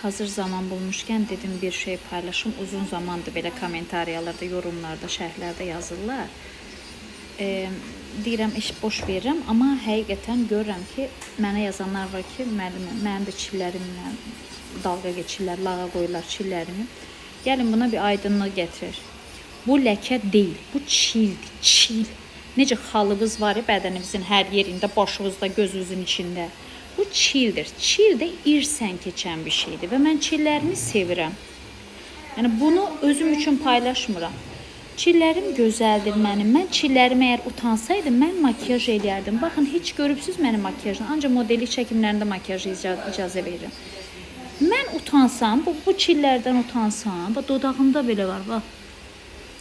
Hazır zaman bulmuşken dedim bir şey paylaşım. Uzun zamandır belə komentariyalarda, yorumlarda, şərhlərdə yazırlar. Deyirəm, iş boş verirəm, amma həqiqətən görürəm ki, mənə yazanlar var ki, müəllimə, mənim də çillərimlə dalga geçirlər, lağa qoyurlar çillərimi. Gəlin buna bir aydınlıq gətirir. Bu ləkə deyil, bu çildir, çil. Necə xalımız var ya bədənimizin hər yerində, başımızda, gözümüzün içində. Bu çildir. Çil də irsən keçən bir şeydir və mən çillərimi sevirəm. Yəni bunu özüm üçün paylaşmıram. Çillərim gözəldir mənim. Mən çillərim əgər utansaydım, mən makyaj eləyərdim. Baxın, heç görübsüz mənim makyajını. Ancaq modellik çəkimlərində makyaj icazə verirəm. Mən utansam, bu çillərdən utansam, bax dodağımda belə var, bax.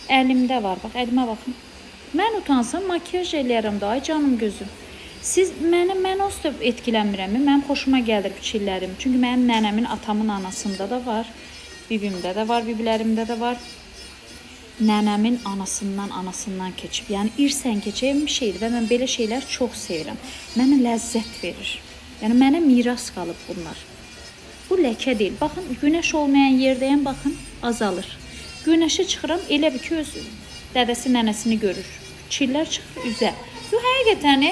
Əlimdə var, bax, əlimə baxın. Mən utansam, makyaj eləyərəm da, ay canım gözüm. Siz mən onsuz da etkilənmirəm. Mənim xoşuma gəlir bu çillərim. Çünki mənim nənəmin, atamın anasında da var. Bibimdə də var, bibilərimdə də var. Nənəmin anasından keçib. Yəni irsən keçən bir şeydir və mən belə şeylər çox sevirəm. Mənə ləzzət verir. Yəni mənə miras qalıb bunlar. Bu ləkə deyil. Baxın, günəş olmayan yerdəyəm, baxın, azalır. Günəşə çıxıram, elə bir ki, öz dədəsi, nənəsini görür. Çillər çıxır üzə. Bu həqiqətən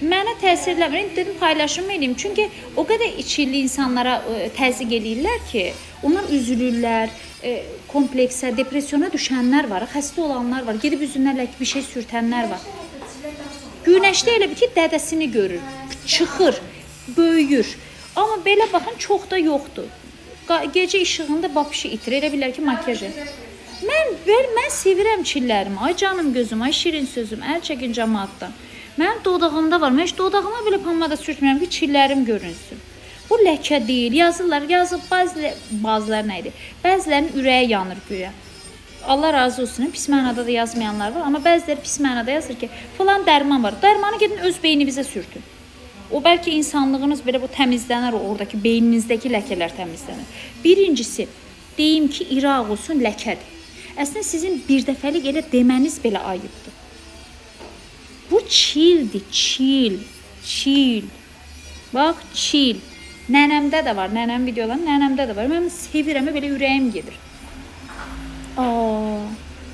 mənə təsirləmir. Dedim, paylaşım edeyim. Çünki o qədər içilli insanlara təzyiq eləyirlər ki, onlar üzülürlər, kompleksə, depresyona düşənlər var, xəstə olanlar var, gedib üzünə bir şey sürtənlər var. Günəşdə elə bir ki, dədəsini görür, çıxır, böyüyür. Amma belə baxın, çox da yoxdur. Gecə işığında babşı itir, elə bilər ki, makyaj edir. Mən sevirəm çillərimi. Ay canım gözüm, ay şirin sözüm, əl çəkin cəmaatdan. Mənim dodağımda var. Mən heç dodağıma belə pomada sürtmürəm ki, çillərim görünsün. Bu ləkə deyil. Yazırlar, yazıb bazıları nə idi? Bəzilərinin ürəyi yanır güya. Allah razı olsun. Pis mənada da yazmayanlar var. Amma bəziləri pis mənada yazır ki, falan dərman var. Dərmanı gedin öz beynivizə sürtün. O bəlkə insanlığınız belə bu təmizlənər, oradakı beyninizdəki ləkələr təmizlənir. Birincisi, deyim ki, iraq olsun ləkədir. Əslində sizin bir dəfəlik elə deməniz belə ayıbdır. Bu çildir, çil, çil. Bax, çil. Nənəmdə də var, nənəm videolarım nənəmdə də var. Mən sevirəm, belə ürəyim gedir.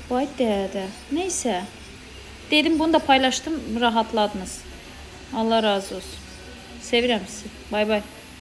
Vay dədə. Neysə. Dedim, bunu da paylaşdım, rahatladınız. Allah razı olsun. Sevirəm sizi. Bay bay.